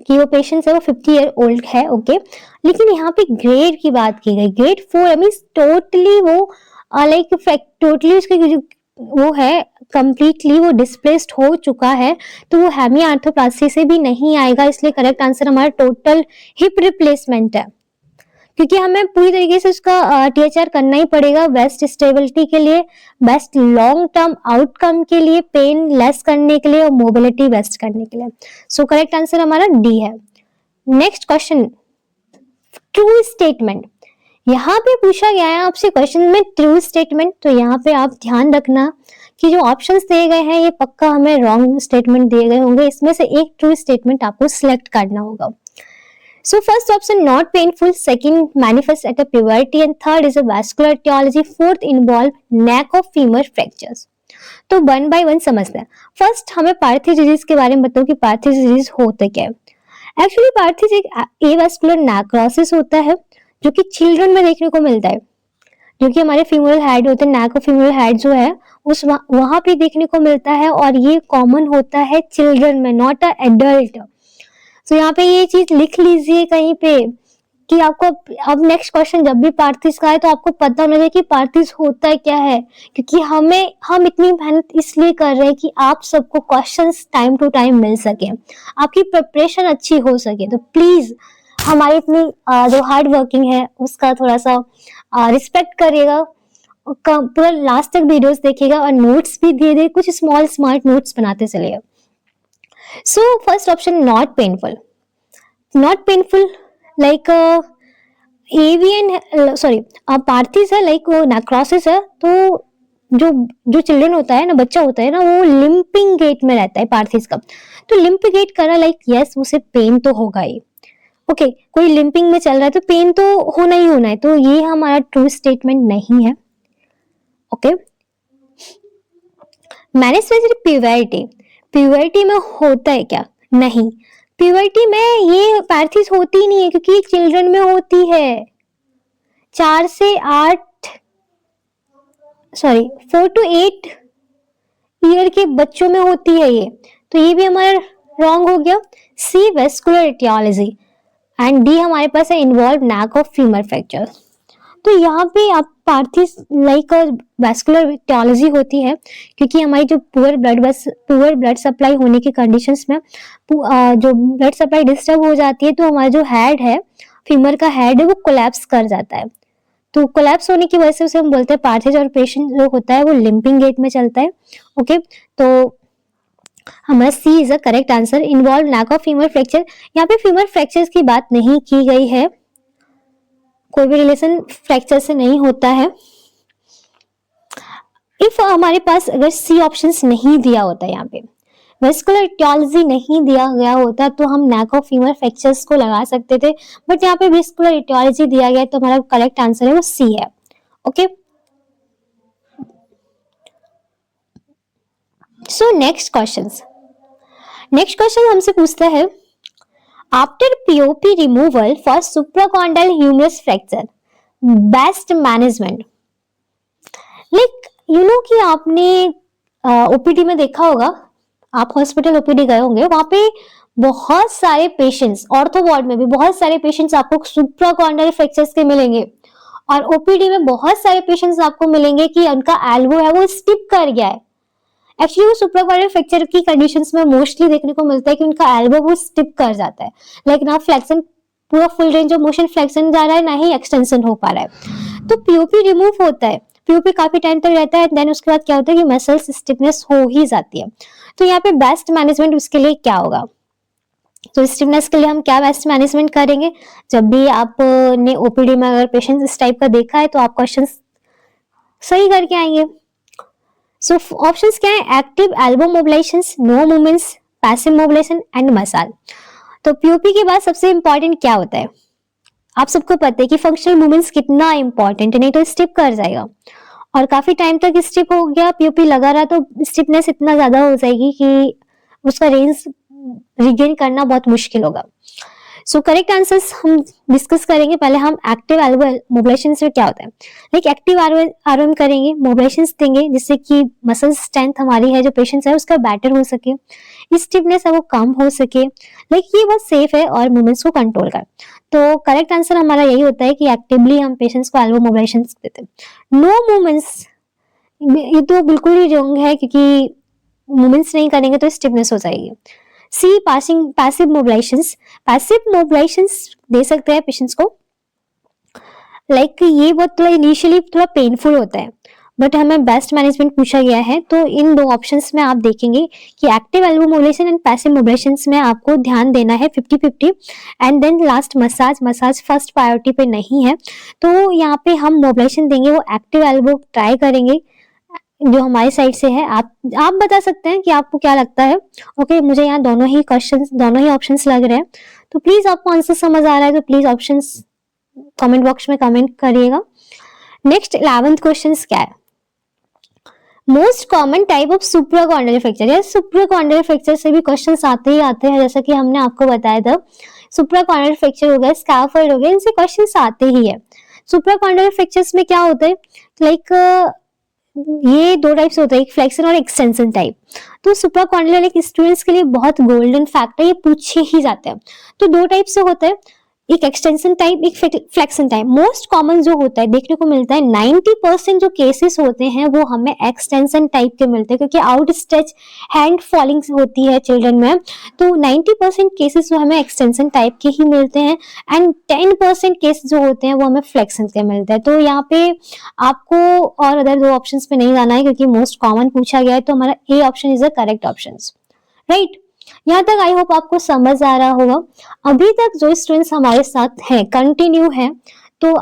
कि वो पेशेंट है वो 50 ईयर ओल्ड है। ओके, लेकिन यहाँ पे ग्रेड की बात की गई, ग्रेड 4 मीन्स टोटली वो लाइक टोटली उसके जो वो है कंप्लीटली वो डिस्प्लेस्ड हो चुका है, तो वो हेमी आर्थोप्लास्टी से भी नहीं आएगा। इसलिए करेक्ट आंसर हमारा टोटल हिप रिप्लेसमेंट है, क्योंकि हमें पूरी तरीके से उसका टीएचआर करना ही पड़ेगा बेस्ट स्टेबिलिटी के लिए, बेस्ट लॉन्ग टर्म आउटकम के लिए, पेन लेस करने के लिए और मोबिलिटी बेस्ट करने के लिए। सो करेक्ट आंसर हमारा डी है। Next question, true statement. यहाँ पे पूछा गया है आपसे क्वेश्चन में ट्रू स्टेटमेंट, तो यहाँ पे आप ध्यान रखना कि जो ऑप्शंस दिए गए हैं ये पक्का हमें रॉन्ग स्टेटमेंट दिए गए होंगे, इसमें से एक ट्रू स्टेटमेंट आपको सिलेक्ट करना होगा। So first option not painful, second manifest at a puberty, and third is a vascular etiology, fourth involve neck of femur fractures. तो वन बाय वन समझते हैं। फर्स्ट हमें पार्थिव डिजीज के बारे में बताओ कि पार्थिव डिजीज होता क्या है। एक्चुअली पार्थिव एक एवास्कुलर नेक्रोसिस होता है जो कि चिल्ड्रन में देखने को मिलता है, जो कि हमारे फीमोरल हेड होते हैं, नेक ऑफ फीमोरल हेड जो है उस वहां पे देखने को मिलता है, और ये कॉमन होता है चिल्ड्रन में, नॉट अ एडल्ट। तो यहाँ पे ये चीज लिख लीजिए कहीं पे कि आपको अब नेक्स्ट क्वेश्चन जब भी पार्थिस का है तो आपको पता होना चाहिए कि पार्थिस होता क्या है, क्योंकि हम इतनी मेहनत इसलिए कर रहे हैं कि आप सबको क्वेश्चंस टाइम टू टाइम मिल सके, आपकी प्रिपरेशन अच्छी हो सके। तो प्लीज हमारी इतनी जो हार्ड वर्किंग है उसका थोड़ा सा रिस्पेक्ट करिएगा, पूरा लास्ट तक वीडियोस देखिएगा, और नोट्स भी दे दे, कुछ स्मॉल स्मार्ट नोट्स बनाते चलिए। So first option not painful, not painful like avian sorry पार्थिस है, लाइक वो नेक्रोसिस है, तो जो चिल्ड्रन होता है ना, बच्चा होता है ना, वो लिंपिंग गेट में रहता है पार्थिस का, तो लिंप गेट करा लाइक यस उसे पेन तो होगा ही। ओके, कोई लिंपिंग में चल रहा है तो पेन तो होना ही होना है, तो ये हमारा ट्रू स्टेटमेंट नहीं है। ओके, मैनेज प्यूबर्टी, प्यूबर्टी में होता है क्या? नहीं, प्यूबर्टी में ये पार्थिस होती नहीं है, क्योंकि चिल्ड्रन में होती है, 4 से 8 4 to 8 ईयर के बच्चों में होती है ये, तो ये भी हमारा रॉन्ग हो गया। सी वेस्कुलर एटियोलॉजी एंड डी हमारे पास है involve neck of femur fracture. तो यहाँ पे आप पार्थिस लाइक वैस्कुलर एटियोलॉजी होती है, क्योंकि हमारी जो पुअर ब्लड सप्लाई होने की कंडीशंस में जो ब्लड सप्लाई डिस्टर्ब हो जाती है, तो हमारा जो हेड है, फीमर का हेड है, वो कोलैप्स कर जाता है। तो कोलैप्स होने की वजह से उसे हम बोलते हैं पार्थिस, और पेशेंट जो होता है वो लिंपिंग गेट में चलता है। ओके, तो हमारा C is a correct answer, involve neck of femur fracture. यहाँ पे फीमर फ्रैक्चर्स की बात नहीं की गई है, कोई भी रिलेशन फ्रैक्चर से नहीं होता है। इफ हमारे पास अगर सी ऑप्शंस नहीं दिया होता यहाँ पे, वेस्कुलर इटियोलॉजी नहीं दिया गया होता तो हम नेक ऑफ फीमर फ्रैक्चर्स को लगा सकते थे, बट यहाँ पे वेस्कुलर इटियोलॉजी दिया गया है तो हमारा करेक्ट आंसर है वो सी है। ओके, सो नेक्स्ट क्वेश्चन हमसे पूछता है, after POP removal for supracondylar humerus fracture best management. Like you know कि आपने ओपीडी में देखा होगा, आप हॉस्पिटल ओपीडी गए होंगे, वहां पे बहुत सारे पेशेंट्स, ऑर्थो वार्ड में भी बहुत सारे पेशेंट्स आपको सुप्राकॉन्डाइल फ्रैक्चर्स के मिलेंगे, और ओपीडी में बहुत सारे पेशेंट्स आपको मिलेंगे कि उनका एल्बो है वो स्टिप कर गया है। एक्चुअली वो सुप्राकॉन्डाइल फ्रैक्चर की कंडीशंस में मोस्टली देखने को मिलता है कि उनका एल्बो वो स्टिप कर जाता है, लाइक ना फ्लेक्शन, पूरा full range of motion flexion जा रहा है, ना ही एक्सटेंशन हो पा रहा है। तो पीओपी रिमूव होता है, पीओपी काफी टाइम तक रहता है, देन उसके बाद क्या होता है कि मसल्स स्टिफनेस हो ही जाती है। तो यहाँ पे बेस्ट मैनेजमेंट उसके लिए क्या होगा? तो स्टिफनेस के लिए हम क्या बेस्ट मैनेजमेंट करेंगे? जब भी आपने ओपीडी में अगर पेशेंट इस टाइप का देखा है तो आप क्वेश्चन सही करके आएंगे। सो ऑप्शंस क्या है? Active elbow mobilisations, no movements, passive mobilisation and massage. तो पीओपी के बाद सबसे इंपॉर्टेंट क्या होता है? आप सबको पता है कि फंक्शनल मूवमेंट्स कितना इंपॉर्टेंट है, नहीं तो स्टिप कर जाएगा, और काफी टाइम तक स्टिप हो गया, पीओपी लगा रहा तो स्टिफनेस इतना ज्यादा हो जाएगी कि उसका रेंज रिगेन करना बहुत मुश्किल होगा। सो करेक्ट आंसर्स हम डिस्कस करेंगे। पहले हम एक्टिव एल्बो मोबिलाइजेशन से क्या होता है, लाइक एक्टिव आरओएम करेंगे, मोबिलाइजेशंस देंगे जिससे कि मसल स्ट्रेंथ हमारी है जो पेशेंट है उसका बेटर हो सके, स्टिफनेस है वो कम हो सके, लाइक ये बहुत सेफ है और मूवमेंट्स को कंट्रोल कर। तो करेक्ट आंसर हमारा यही होता है कि एक्टिवली हम पेशेंट्स को एल्बो मोबिलाइजेशन देते हैं। नो मूवमेंट्स, ये तो बिल्कुल ही रॉन्ग है क्योंकि मूवमेंट्स नहीं करेंगे तो स्टिफनेस हो जाएगी। सी पैसिव मोबिलाइजेशंस दे सकते हैं पेशेंट्स को, लाइक ये बहुत थोड़ा इनिशियली थोड़ा पेनफुल होता है, बट हमें बेस्ट मैनेजमेंट पूछा गया है तो इन दो ऑप्शंस में आप देखेंगे कि active elbow mobilisation and passive mobilisations में आपको ध्यान देना है 50-50, and then last massage first priority पे नहीं है। तो यहाँ पे हम मोबिलाइजेशन देंगे वो एक्टिव एल्बो ट्राई करेंगे जो हमारी साइड से है। आप बता सकते हैं कि आपको क्या लगता है। ओके, मुझे यहाँ दोनों ही ऑप्शंस लग रहे हैं, तो प्लीज आपको आंसर समझ आ रहा है तो प्लीज ऑप्शंस कमेंट बॉक्स में कमेंट करिएगा। नेक्स्ट 11th क्वेश्चन क्या है? Most common type of supracondylar fracture. या सुप्राकॉन्डाइल फ्रैक्चर से भी क्वेश्चन आते हैं, जैसा कि हमने आपको बताया था, सुप्राकॉन्डाइल फ्रैक्चर हो गया, स्कैफोल्ड हो गया, इनसे क्वेश्चन आते ही है। सुप्राकॉन्डाइल फ्रैक्चर्स में क्या होता है, लाइक ये दो टाइप्स होता है, एक फ्लेक्शन और एक्सटेंशन टाइप। तो सुप्राकॉन्डाइल एक स्टूडेंट्स के लिए बहुत गोल्डन फैक्ट है, ये पूछे ही जाते हैं। तो दो टाइप से होता है, एक एक्सटेंशन टाइप, एक फ्लेक्शन टाइप। मोस्ट कॉमन जो होता है देखने को मिलता है 90% जो केसेस होते हैं वो हमें एक्सटेंशन टाइप के मिलते हैं, क्योंकि आउट स्ट्रेच हैंड फॉलिंग होती है चिल्ड्रन में, तो 90% केसेस जो हमें एक्सटेंशन टाइप के ही मिलते हैं, एंड 10% केस जो होते हैं वो हमें फ्लेक्शन के मिलते हैं। तो यहाँ पे आपको और अदर दो ऑप्शन पे नहीं जाना है क्योंकि मोस्ट कॉमन पूछा गया है, तो हमारा A option is the correct option, right. यहाँ तक आई होप आपको समझ आ रहा होगा। अभी तक जो स्टूडेंट्स हमारे साथ हैं, कंटिन्यू है, तो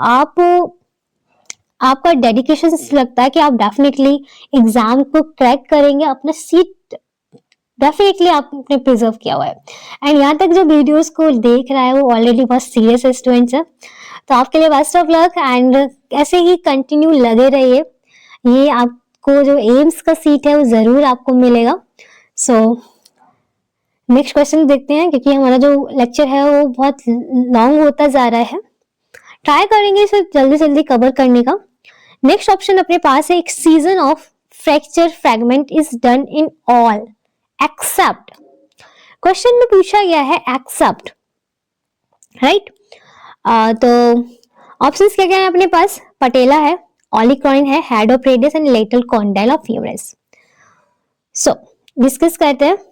आपका डेडिकेशन लगता है कि आप डेफिनेटली एग्जाम को क्रैक करेंगे, अपना सीट डेफिनेटली आपने प्रिजर्व किया हुआ है। एंड यहाँ तक जो वीडियोस को देख रहा है वो ऑलरेडी बहुत सीरियस स्टूडेंट्स है, तो आपके लिए बेस्ट ऑफ लक, एंड ऐसे ही कंटिन्यू लगे रहिए। ये आपको जो एम्स का सीट है वो जरूर आपको मिलेगा। सो नेक्स्ट क्वेश्चन देखते हैं, क्योंकि हमारा जो लेक्चर है वो बहुत लॉन्ग होता जा रहा है, ट्राई करेंगे इसे जल्दी जल्दी कवर करने का। नेक्स्ट ऑप्शन अपने पास है, excision of fracture fragment is done in all except. Question में पूछा गया है एक्सेप्ट, राइट। तो ऑप्शंस क्या क्या है अपने पास? पटेला है, ऑलिकॉइन है, head of radius and lateral condyle of humerus. So discuss करते हैं।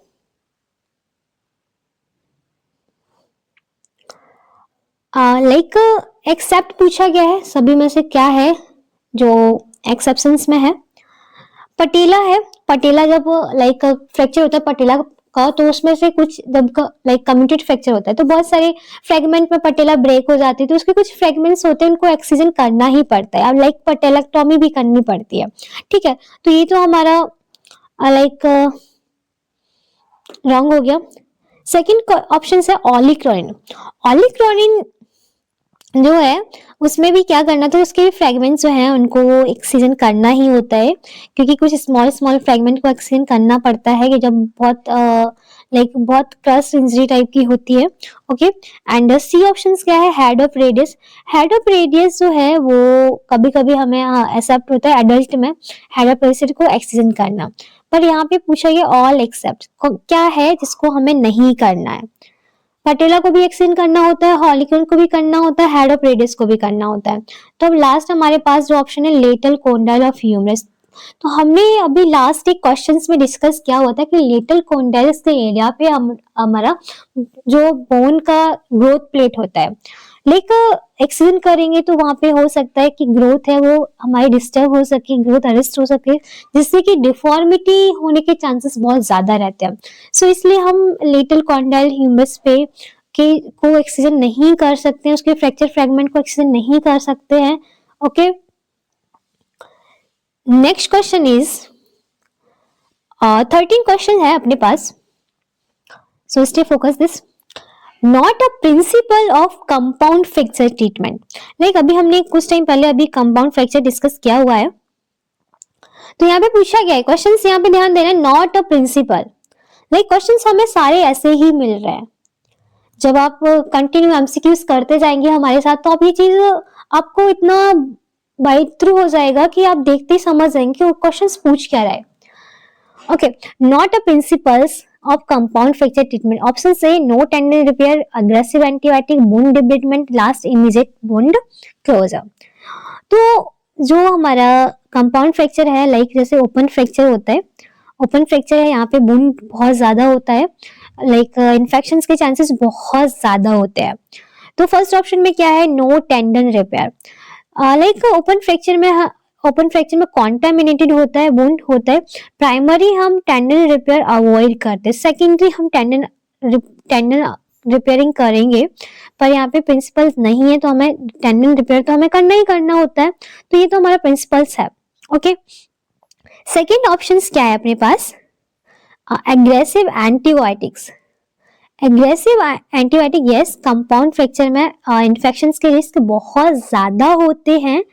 लाइक एक्सेप्ट पूछा गया है, सभी में से क्या है जो एक्सेप्शंस में है? पटेला है। पटेला जब लाइक फ्रैक्चर होता है पटेला का, तो उसमें से कुछ जब लाइक कम्यूटेड फ्रैक्चर होता है तो बहुत सारे फ्रेगमेंट में पटेला ब्रेक हो जाती है, तो उसके कुछ फ्रेगमेंट्स होते हैं उनको एक्सीजन करना ही पड़ता है, अब लाइक पटेलेक्टोमी भी करनी पड़ती है, ठीक है। तो ये तो हमारा लाइक रॉन्ग हो गया। सेकंड ऑप्शन है ऑलिक्रोनिन। ऑलिक्रोनिन जो है उसमें भी क्या करना था, उसके फ्रेगमेंट जो हैं उनको एक्सीजन करना ही होता है, क्योंकि कुछ स्मॉल स्मॉल फ्रेगमेंट को एक्सीजन करना पड़ता है कि जब बहुत बहुत क्रस्ट इंजरी टाइप की होती है। ओके, एंड सी ऑप्शन क्या है, head of radius. Head of radius जो है वो कभी कभी हमें एक्सेप्ट होता है एडल्ट में, हेड ऑफ रेडियस को एक्सीजन करना, पर यहाँ पे पूछा गया ऑल एक्सेप्ट क्या है जिसको हमें नहीं करना है। पटेला को भी एक्सटेंड करना होता है, हॉलिकन को भी करना होता है, हेड ऑफ रेडियस को भी करना होता है। तो अब लास्ट हमारे पास जो ऑप्शन है लेटल कोंडाइल ऑफ ह्यूमरस। तो हमने अभी लास्ट एक क्वेश्चंस में डिस्कस किया हुआ था कि लेटल कोंडाइल्स के एरिया पे हमारा जो बोन का ग्रोथ प्लेट होता है, लेकिन एक्सीजन करेंगे तो वहां पे हो सकता है कि ग्रोथ है वो हमारी डिस्टर्ब हो सके, ग्रोथ अरेस्ट हो सके, जिससे कि डिफॉर्मिटी होने के चांसेस बहुत ज्यादा रहते हैं। सो इसलिए हम लेटल कॉन्डाइल ह्यूमरस पे के को एक्सीजन नहीं कर सकते हैं, उसके फ्रैक्चर फ्रेगमेंट को एक्सीजन नहीं कर सकते हैं। Okay, next question is 13 question है अपने पास, so stay focus this. Not a principle of compound fracture treatment. Like अभी हमने कुछ टाइम पहले अभी कंपाउंड फ्रैक्चर डिस्कस किया हुआ है, तो यहाँ पे पूछा गया है क्वेश्चन, यहाँ पे ध्यान देना, not a principle. Like question हमें सारे ऐसे ही मिल रहे हैं। जब आप कंटिन्यू एमसीक्यूज करते जाएंगे हमारे साथ, तो आप ये चीज आपको इतना बाइट थ्रू हो जाएगा कि आप देखते ही समझ जाएंगे कि वो क्वेश्चन पूछ क्या रहा है। Okay, not a principles of compound fracture treatment. Option A, no tendon repair, aggressive antibiotic, wound debridement, last immediate wound closure. तो जो हमारा कंपाउंड फ्रैक्चर है, लाइक जैसे ओपन फ्रैक्चर होता है, ओपन फ्रैक्चर है यहाँ पे वुंड बहुत ज्यादा होता है, लाइक इन्फेक्शंस के चांसेस बहुत ज्यादा होते हैं। तो फर्स्ट ऑप्शन में क्या है, no tendon repair. Like open fracture में कॉन्टामिनेटेड होता है, वुंड होता है, प्राइमरी हम टेंडन रिपेयर अवॉइड करते हैं, सेकेंडरी हम टेंडन रिपेयरिंग करेंगे, पर यहाँ पे प्रिंसिपल्स नहीं है तो हमें टेंडन रिपेयर तो हमें करना ही करना होता है, तो ये तो हमारा प्रिंसिपल्स है। ओके, सेकेंड ऑप्शन क्या है अपने पास, aggressive antibiotics. Aggressive antibiotic, yes, compound fracture में इन्फेक्शंस के रिस्क बहुत ज्यादा होते हैं,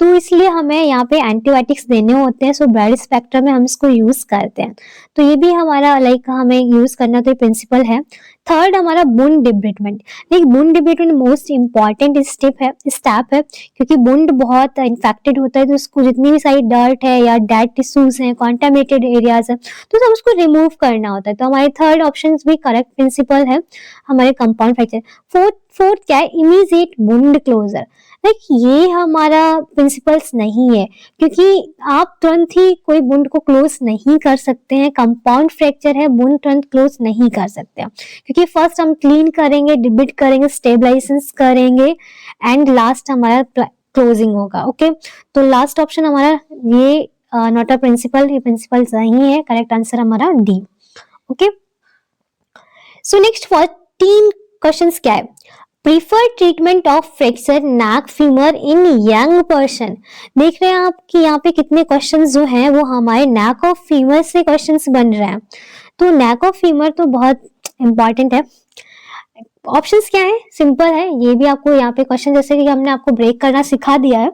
तो इसलिए हमें यहाँ पे एंटीबायोटिक्स देने होते हैं, सो ब्रॉड स्पेक्ट्रम में हम इसको यूज करते हैं, तो ये भी हमारा लाइक हमें यूज करना तो प्रिंसिपल है। थर्ड हमारा wound debridement. Like wound debridement most important step है, क्योंकि वुंड बहुत इन्फेक्टेड होता है, तो उसको जितनी भी सारी डर्ट है या डेड टिश्यूज हैं, कॉन्टामिनेटेड एरियाज है, तो सब उसको रिमूव करना होता है, तो हमारे थर्ड ऑप्शन भी करेक्ट प्रिंसिपल है हमारे कंपाउंड फ्रैक्चर। फोर्थ क्या है, इमीडिएट वुंड क्लोजर। लाइक ये हमारा प्रिंसिपल्स नहीं है, क्योंकि आप तुरंत ही कोई वुंड को क्लोज नहीं कर सकते हैं, कंपाउंड फ्रैक्चर है, वुंड तुरंत क्लोज नहीं कर सकते हैं, क्योंकि फर्स्ट हम क्लीन करेंगे, डिब्रिट करेंगे, स्टेबलाइजेशन करेंगे, एंड लास्ट हमारा क्लोजिंग होगा। ओके, तो लास्ट ऑप्शन हमारा ये नॉट अ प्रिंसिपल, ये प्रिंसिपल नहीं है, करेक्ट आंसर हमारा D. Okay, so next 14 questions क्या है, preferred treatment of fracture neck femur in young person. देख रहे हैं आप कि यहाँ पे कितने क्वेश्चंस जो हैं वो हमारे नेक ऑफ फीमर से क्वेश्चंस बन रहे हैं, तो नेक ऑफ फीमर तो बहुत इंपॉर्टेंट है। ऑप्शंस क्या है, सिंपल है, ये भी आपको यहाँ पे क्वेश्चन जैसे कि हमने आपको ब्रेक करना सिखा दिया है।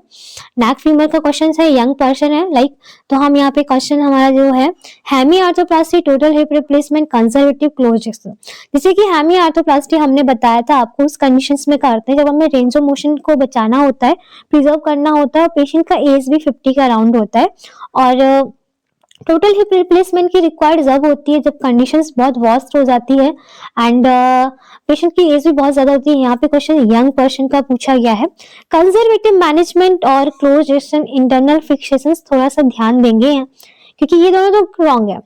नेक फीमर का क्वेश्चन है, यंग पर्सन है, लाइक तो हम यहाँ पे क्वेश्चन हमारा जो है hemi arthroplasty, total hip replacement, conservative close action. जैसे कि हेमी आर्थोप्लास्टी हमने बताया था आपको उस कंडीशंस में करते हैं जब हमें रेंज ऑफ मोशन को बचाना होता है, प्रिजर्व करना होता है, पेशेंट का एज भी 50 के अराउंड होता है, और टोटल हिप रिप्लेसमेंट की रिक्वायर्ड जब होती है जब कंडीशंस बहुत वर्स्ट हो जाती है, एंड पेशेंट की एज भी बहुत ज्यादा होती है। यहाँ पे क्वेश्चन यंग पर्सन का पूछा गया है। कंजर्वेटिव मैनेजमेंट और क्लोज इंटरनल फिक्सेशंस थोड़ा सा ध्यान देंगे, क्योंकि ये दोनों तो रॉन्ग है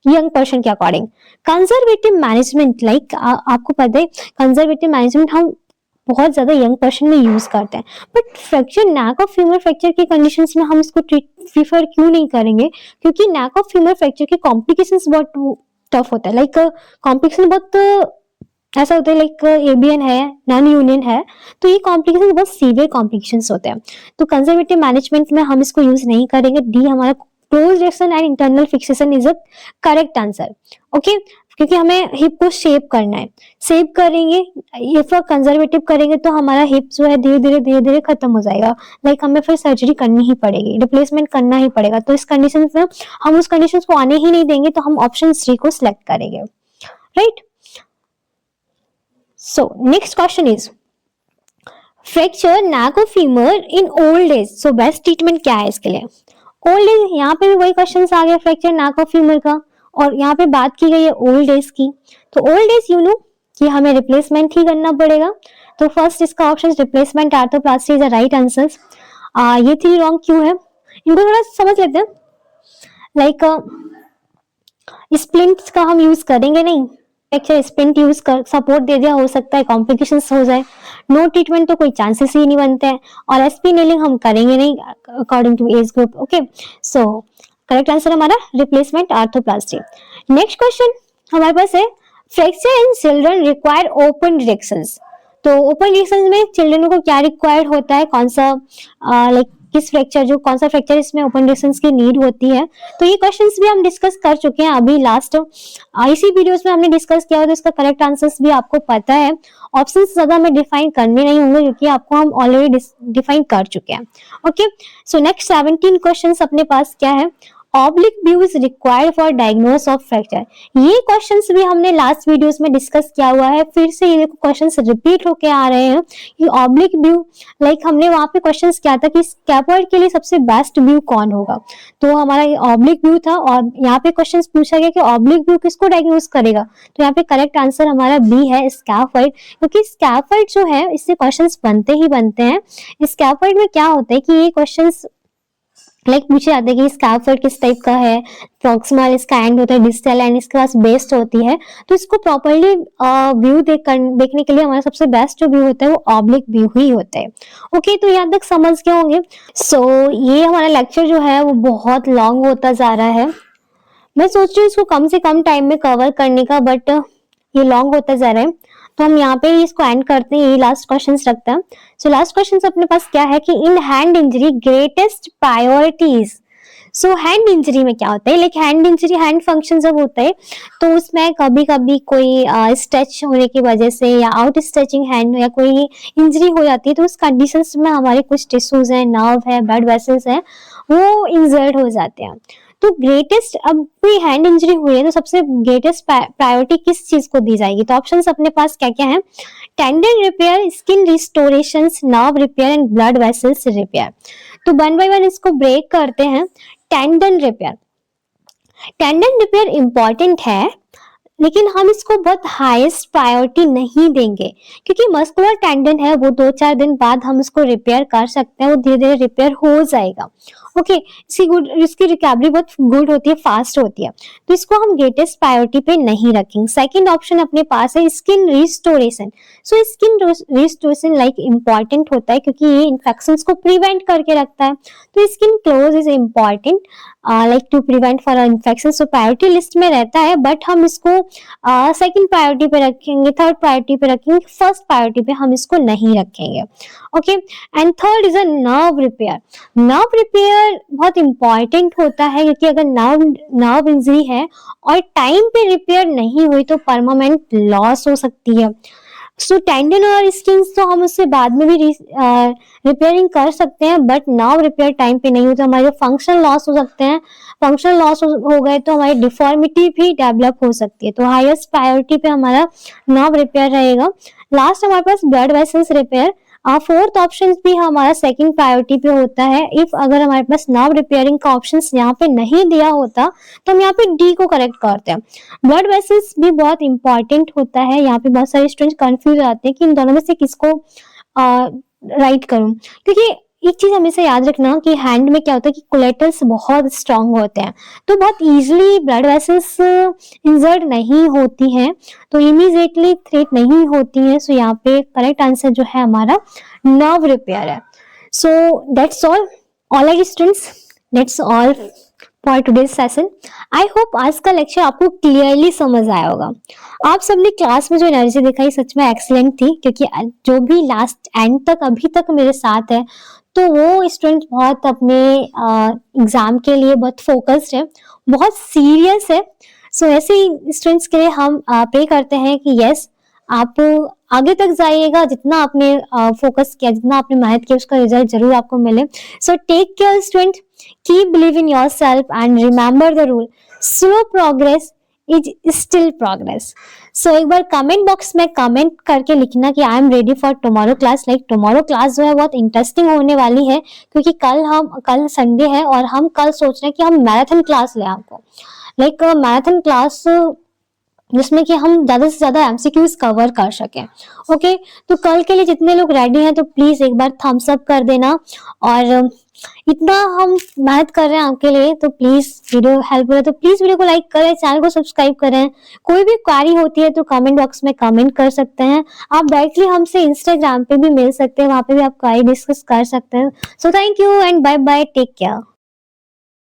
यंग पर्सन के अकॉर्डिंग। कंजर्वेटिव मैनेजमेंट, लाइक आपको पता है कंजर्वेटिव मैनेजमेंट हम बहुत ज्यादा यंग पर्सन में यूज करते हैं, but fracture neck of femur fracture की कंडीशंस में हम इसको प्रीफर क्यों नहीं करेंगे, क्योंकि नेक ऑफ फीमर फ्रैक्चर के कॉम्प्लिकेशंस बहुत टफ होता है, लाइक कॉम्प्लिकेशन बहुत ऐसा होता है, लाइक एबीएन है, नॉन यूनियन है, तो ये कॉम्प्लिकेशन बहुत सीवियर कॉम्प्लिकेशंस होते हैं, तो कंजर्वेटिव मैनेजमेंट में हम इसको यूज नहीं करेंगे। डी हमारा close reaction and internal fixation is a correct answer. Okay, क्योंकि हमें हिप को शेप करना है। शेप करेंगे, इफ कंजर्वेटिव करेंगे तो हमारा हिप जो है धीरे धीरे खत्म हो जाएगा। लाइक हमें फिर सर्जरी करनी ही पड़ेगी, रिप्लेसमेंट करना ही पड़ेगा। तो इस कंडीशन में हम उस कंडीशन को आने ही नहीं देंगे, तो हम ऑप्शन सी को सिलेक्ट करेंगे, right. So next question is fracture neck of femur in old age. So best treatment क्या है इसके लिए? ओल्ड एज, यहाँ पे भी वही क्वेश्चन आ गया फ्रैक्चर नेक ऑफ फीमर का, और यहाँ पे बात की गई है ओल्ड एज की। तो ओल्ड एज यू नो कि हमें रिप्लेसमेंट ही करना पड़ेगा। तो फर्स्ट इसका option replacement arthroplasty is the right answer. ये 3 रॉन्ग क्यों है, इनको थोड़ा समझ लेते हैं। लाइक स्प्लिंट्स का हम यूज करेंगे नहीं, फ्रैक्चर स्प्लिंट यूज कर सपोर्ट दे दिया, हो सकता है कॉम्प्लिकेशंस हो जाए। नो ट्रीटमेंट तो कोई चांसेस ही नहीं बनते हैं, और एसपी नेलिंग हम करेंगे नहीं according to age group. Okay, so correct answer हमारा रिप्लेसमेंट आर्थ्रोप्लास्टी। नेक्स्ट क्वेश्चन हमारे पास है fracture in children require open directions. तो ओपन डिरेक्शंस में चिल्ड्रन को क्या रिक्वायर्ड होता है, कौन सा लाइक किस फ्रैक्चर, जो कौन सा फ्रैक्चर इसमें ओपन डिरेक्शंस की नीड होती है। तो ये क्वेश्चंस भी हम डिस्कस कर चुके हैं अभी लास्ट इसी वीडियोस में हमने डिस्कस किया, तो इसका करेक्ट आंसर्स भी आपको पता है। ऑप्शंस ज्यादा मैं डिफाइन करने नहीं होंगे क्योंकि आपको हम ऑलरेडी डिफाइन कर चुके हैं। ओके, सो नेक्स्ट 17 क्वेश्चंस अपने पास क्या है, oblique view is required for diagnosis of fracture. ये क्वेश्चंस भी हमने लास्ट वीडियोस में डिस्कस किया हुआ है, फिर से ये क्वेश्चंस रिपीट होके आ रहे हैं कि ऑब्लिक व्यू, लाइक हमने वहां पे क्वेश्चंस किया था कि स्कैफोल्ड के लिए सबसे बेस्ट व्यू कौन होगा, तो हमारा ये ऑब्लिक व्यू था। और यहाँ पे क्वेश्चंस पूछा गया कि ऑब्लिक व्यू किसको डायग्नोस करेगा, तो यहाँ पे करेक्ट आंसर हमारा बी है, स्कैफोल्ड। क्योंकि स्कैफोल्ड जो है इससे क्वेश्चंस बनते ही बनते हैं। स्कैफोल्ड में क्या होता है कि ये क्वेश्चंस लाइक पूछे जाते हैं कि स्कैफोल्ड किस टाइप का है, प्रॉक्सिमल इसका एंड होता है, डिस्टल एंड इसके पास बेस्ट होती है। तो इसको प्रॉपर्ली व्यू देखने के लिए हमारा सबसे बेस्ट जो व्यू होता है वो ऑब्लिक व्यू ही होता है। ओके, तो यहाँ तक समझ गए होंगे। सो ये हमारा लेक्चर जो है वो बहुत लॉन्ग होता जा रहा है। मैं सोच रही हूँ इसको कम से कम टाइम में कवर करने का, बट ये लॉन्ग होता जा रहा है, तो हम यहाँ पे इसको एंड करते हैं, ये लास्ट क्वेश्चंस रखते हैं। सो लास्ट क्वेश्चंस अपने पास क्या है कि in hand injury greatest priorities. So hand injury में क्या होता है, like hand injury, hand function जब होता है तो उसमें कभी कभी कोई स्ट्रेच होने की वजह से या आउट स्ट्रेचिंग हैंड या कोई इंजरी हो जाती है, तो उस कंडीशंस में हमारे कुछ टिश्यूज है, नर्व है, ब्लड वेसल्स है, वो इंजर्ड हो जाते हैं। तो ग्रेटेस्ट, अब कोई हैंड इंजरी हुई है तो सबसे ग्रेटेस्ट प्रायोरिटी किस चीज को दी जाएगी, तो ऑप्शंस अपने पास क्या क्या है, tendon repair, skin restorations, nerve repair and blood vessels repair. तो 1 बाय 1 इसको ब्रेक करते हैं। Tendon repair, tendon repair important है, लेकिन हम इसको बहुत हाईएस्ट प्रायोरिटी नहीं देंगे, क्योंकि मस्कुलर टेंडन है वो 2-4 दिन बाद हम इसको रिपेयर कर सकते हैं, वो धीरे धीरे रिपेयर हो जाएगा। ओके, इसकी रिकवरी बहुत गुड होती है, फास्ट होती है, तो इसको हम ग्रेटेस्ट प्रायोरिटी पे नहीं रखेंगे। सेकंड ऑप्शन अपने पास है skin restoration. So skin restoration like important होता है क्योंकि ये इन्फेक्शंस को प्रिवेंट करके रखता है, तो skin close is important like to prevent for infection. So priority list में रहता है, बट हम इसको सेकंड प्रायोरिटी पे रखेंगे, थर्ड प्रायोरिटी पे रखेंगे, फर्स्ट प्रायोरिटी पे हम इसको नहीं रखेंगे। Okay, and third is a nerve repair. Nerve repair बहुत इंपॉर्टेंट होता है क्योंकि अगर नर्व इंजरी है और टाइम पे रिपेयर नहीं हुई तो परमानेंट लॉस हो सकती है। सो टेंडन और स्किन्स तो हम उससे बाद में भी रिपेयरिंग कर सकते हैं, बट नर्व रिपेयर टाइम पे नहीं हुई तो हमारे फंक्शन लॉस हो सकते हैं। फंक्शन लॉस हो गए तो हमारी डिफॉर्मिटी भी डेवलप हो सकती है, तो हाईएस्ट प्रायोरिटी पे हमारा नर्व रिपेयर रहेगा। लास्ट हमारे पास blood vessels repair, fourth option भी हमारा सेकंड प्रायोरिटी पे होता है। इफ अगर हमारे पास नर्व रिपेयरिंग का ऑप्शन यहाँ पे नहीं दिया होता तो हम यहाँ पे डी को करेक्ट करते हैं। ब्लड वेसल्स भी बहुत इंपॉर्टेंट होता है, यहाँ पे बहुत सारे स्टूडेंट कंफ्यूज आते हैं कि इन दोनों में से किसको राइट करूं, क्योंकि एक चीज हमेशा याद रखना कि हैंड में क्या होता है कि कोलेटल्स बहुत स्ट्रांग होते हैं, तो बहुत इजीली ब्लड वेसल्स इंजर्ड नहीं होती हैं, तो इमीडिएटली थ्रेट नहीं होती है। सो यहाँ पे करेक्ट आंसर जो है हमारा नर्व रिपेयर है। So that's all right students, that's all for today's session. I hope आज का लेक्चर आपको क्लियरली समझ आया होगा। आप सबने क्लास में जो एनर्जी दिखाई सच में एक्सीलेंट थी, क्योंकि जो भी लास्ट एंड तक अभी तक मेरे साथ है तो वो स्टूडेंट बहुत अपने एग्जाम के लिए बहुत फोकस्ड है, बहुत सीरियस है। सो ऐसे ही स्टूडेंट्स के लिए हम प्रे करते हैं कि यस, आप आगे तक जाइएगा, जितना आपने फोकस किया, जितना आपने मेहनत की, उसका रिजल्ट जरूर आपको मिले। So take care student, keep believe in yourself and remember the rule, slow progress is still progress. So एक बार कमेंट बॉक्स में कमेंट करके लिखना कि I am ready for tomorrow class. Like tomorrow class जो है बहुत interesting होने वाली है, क्योंकि कल संडे है और हम कल सोच रहे हैं कि हम मैराथन क्लास लें आपको। लाइक मैराथन क्लास जिसमें कि हम ज्यादा से ज्यादा एमसीक्यूज कवर कर सकें। ओके, तो कल के लिए जितने लोग रेडी हैं तो प्लीज एक बार थम्स अप कर देना। और इतना हम मेहनत कर रहे हैं आपके लिए, तो प्लीज वीडियो हेल्प हो तो प्लीज वीडियो को लाइक करें, चैनल को सब्सक्राइब करें। कोई भी क्वेरी होती है तो कमेंट बॉक्स में कमेंट कर सकते हैं। आप डायरेक्टली हमसे इंस्टाग्राम पे भी मिल सकते हैं, वहां पे भी आप क्वेरी डिस्कस कर सकते हैं। So thank you and bye bye, take care.